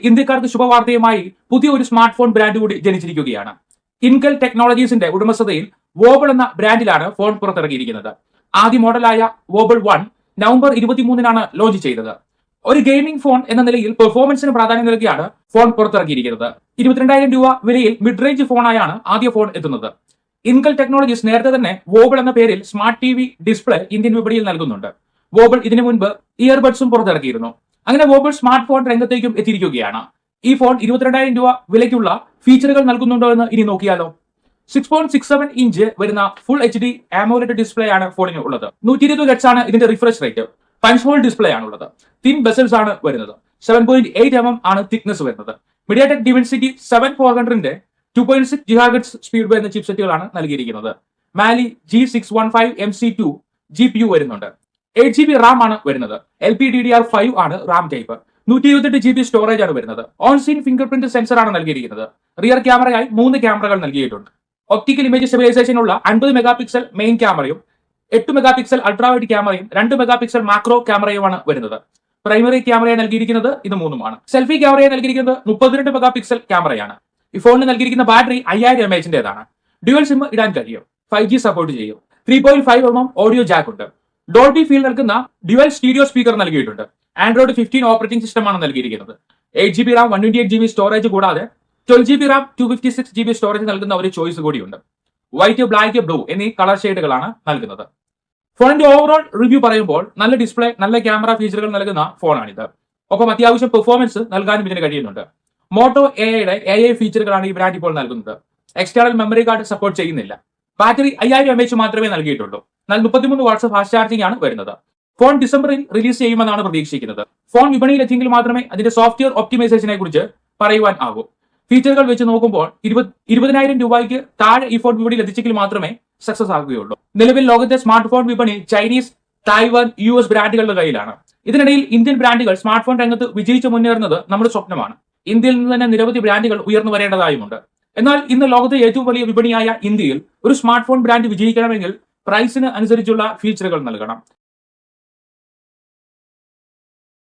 ഇന്ത്യക്കാർക്ക് ശുഭവാർത്തയുമായി പുതിയ ഒരു സ്മാർട്ട് ഫോൺ ബ്രാൻഡ് കൂടി ജനിച്ചിരിക്കുകയാണ്. ഇൻകൽ ടെക്നോളജീസിന്റെ ഉടമസ്ഥതയിൽ വോബിൾ എന്ന ബ്രാൻഡിലാണ് ഫോൺ പുറത്തിറങ്ങിയിരിക്കുന്നത്. ആദ്യ മോഡലായ വോബിൾ 1 നവംബർ 23-നാണ് ലോഞ്ച് ചെയ്തത്. ഒരു ഗെയിമിംഗ് ഫോൺ എന്ന നിലയിൽ പെർഫോമൻസിന് പ്രാധാന്യം നൽകിയാണ് ഫോൺ പുറത്തിറക്കിയിരിക്കുന്നത്. 22,000 രൂപ വിലയിൽ മിഡ് റേഞ്ച് ഫോണായാണ് ആദ്യ ഫോൺ എത്തുന്നത്. ഇൻകൽ ടെക്നോളജീസ് നേരത്തെ തന്നെ വോബിൾ എന്ന പേരിൽ സ്മാർട്ട് ടിവി ഡിസ്പ്ലേ ഇന്ത്യൻ വിപണിയിൽ നൽകുന്നുണ്ട്. വോബിൾ ഇതിനു മുൻപ് ഇയർബഡ്സും പുറത്തിറക്കിയിരുന്നു. അങ്ങനെ വോബിൾ സ്മാർട്ട് ഫോൺ രംഗത്തേക്കും എത്തിയിരിക്കുകയാണ്. ഈ ഫോൺ 22,000 രൂപ വിലയ്ക്കുള്ള ഫീച്ചറുകൾ നൽകുന്നുണ്ടോ എന്ന് ഇനി നോക്കിയാലോ. 6.67 ഇഞ്ച് വരുന്ന ഫുൾ HD AMOLED ഡിസ്പ്ലേ ആണ് ഫോണിന് ഉള്ളത്. 120 Hz ആണ് ഇതിന്റെ refresh rate. Punch whole display ആണ് ഉള്ളത്. തിൻ ബെസൽസ് ആണ് വരുന്നത്. 7.8 mm ആണ് തിക്നെസ് വരുന്നത്. MediaTek Dimensity 7400ന്റെ 2.6 GHz സ്പീഡ് വരുന്ന ചിപ്സെറ്റുകളാണ് നൽകിയിരിക്കുന്നത്. മാലി G615 MC2 GPU വരുന്നുണ്ട്. 8GB റാം ആണ് വരുന്നത്. LPDDR5 ആണ് റാം ടൈപ്പ്. 128GB സ്റ്റോറേജ് ആണ് വരുന്നത്. On screen fingerprint sensor ആണ് നൽകിയിരിക്കുന്നത്. റിയർ ക്യാമറയായി 3 ക്യാമറകൾ നൽകിയിട്ടുണ്ട്. ഒപ്റ്റിക്കൽ ഇമേജ് സ്റ്റെബിലൈസേഷൻ ഉള്ള 50 മെഗാപിക്സൽ മെയിൻ ക്യാമറയും 8 മെഗാപിക്സൽ അൾട്രാവൈഡ് ക്യാമറയും 2 മെഗാപിക്സൽ മാക്രോ ക്യാമറയുമാണ് വരുന്നത്. പ്രൈമറി ക്യാമറയെ നൽകിയിരിക്കുന്നത് ഇത് 3-മാണ്. സെൽഫി ക്യാമറയെ നൽകിയിരിക്കുന്നത് 32 മെഗാപിക്സൽ ക്യാമറയാണ്. ഈ ഫോണിന് നൽകിയിരിക്കുന്ന ബാറ്ററി 5000 mAhന്റേതാണ്. ഡ്യുവൽ സിം ഇടാൻ കഴിയും. 5G സപ്പോർട്ട് ചെയ്യും. 3.5 mm ഓഡിയോ ജാക്ക് ഉണ്ട്. ഡോൾബി ഫീൽ നൽകുന്ന ഡ്യുവൽ സ്റ്റീരിയോ സ്പീക്കർ നൽകിയിട്ടുണ്ട്. ആൻഡ്രോയിഡ് 15 ഓപ്പറേറ്റിംഗ് സിസ്റ്റമാണ് നൽകിയിരിക്കുന്നത്. 8GB റാം 128GB സ്റ്റോറേജ് കൂടാതെ 12GB റാം 256GB സ്റ്റോറേജ് നൽകുന്ന ഒരു ചോയ്സ് കൂടിയുണ്ട്. വൈറ്റ്, ബ്ലാക്ക്, ബ്ലൂ എന്നീ കളർ ഷെയ്ഡുകളാണ് നൽകുന്നത്. ഫോണിന്റെ ഓവറോൾ റിവ്യൂ പറയുമ്പോൾ നല്ല ഡിസ്പ്ലേ, നല്ല ക്യാമറ ഫീച്ചറുകൾ നൽകുന്ന ഫോണാണിത്. ഒപ്പം അത്യാവശ്യം പെർഫോമൻസ് നൽകാനും ഇതിന് കഴിയുന്നുണ്ട്. മോട്ടോ എയുടെ AI ഫീച്ചറുകളാണ് ഈ ബ്രാൻഡ് ഇപ്പോൾ നൽകുന്നത്. എക്സ്റ്റേണൽ മെമ്മറി കാർഡ് സപ്പോർട്ട് ചെയ്യുന്നില്ല. ബാറ്ററി 5000 mAh മാത്രമേ നൽകിയിട്ടുള്ളൂ. എന്നാൽ 33 വാട്ട്സ് ഫാസ്റ്റ് ചാർജിംഗ് ആണ് വരുന്നത്. ഫോൺ ഡിസംബറിൽ റിലീസ് ചെയ്യുമെന്നാണ് പ്രതീക്ഷിക്കുന്നത്. ഫോൺ വിപണിയിൽ എത്തിയെങ്കിൽ മാത്രമേ അതിന്റെ സോഫ്റ്റ്വെയർ ഒപ്റ്റിമൈസേഷനെ കുറിച്ച് പറയുവാൻ ആകൂ. ഫീച്ചറുകൾ വെച്ച് നോക്കുമ്പോൾ 20,000 രൂപയ്ക്ക് താഴെ ഈ ഫോൺ വിപണിയിൽ എത്തിച്ചെങ്കിൽ മാത്രമേ സക്സസ് ആകുകയുള്ളൂ. നിലവിൽ ലോകത്തെ സ്മാർട്ട് ഫോൺ വിപണി ചൈനീസ്, തായ്വാൻ, US ബ്രാൻഡുകളുടെ കയ്യിലാണ്. ഇതിനിടയിൽ ഇന്ത്യൻ ബ്രാൻഡുകൾ സ്മാർട്ട് ഫോൺ രംഗത്ത് വിജയിച്ചു മുന്നേറുന്നത് നമ്മുടെ സ്വപ്നമാണ്. ഇന്ത്യയിൽ നിന്ന് തന്നെ നിരവധി ബ്രാൻഡുകൾ ഉയർന്നു വരേണ്ടതായുമുണ്ട്. എന്നാൽ ഇന്ന് ലോകത്തെ ഏറ്റവും വലിയ വിപണിയായ ഇന്ത്യയിൽ ഒരു സ്മാർട്ട് ഫോൺ ബ്രാൻഡ് വിജയിക്കണമെങ്കിൽ പ്രൈസിന് അനുസരിച്ചുള്ള ഫീച്ചറുകൾ നൽകണം.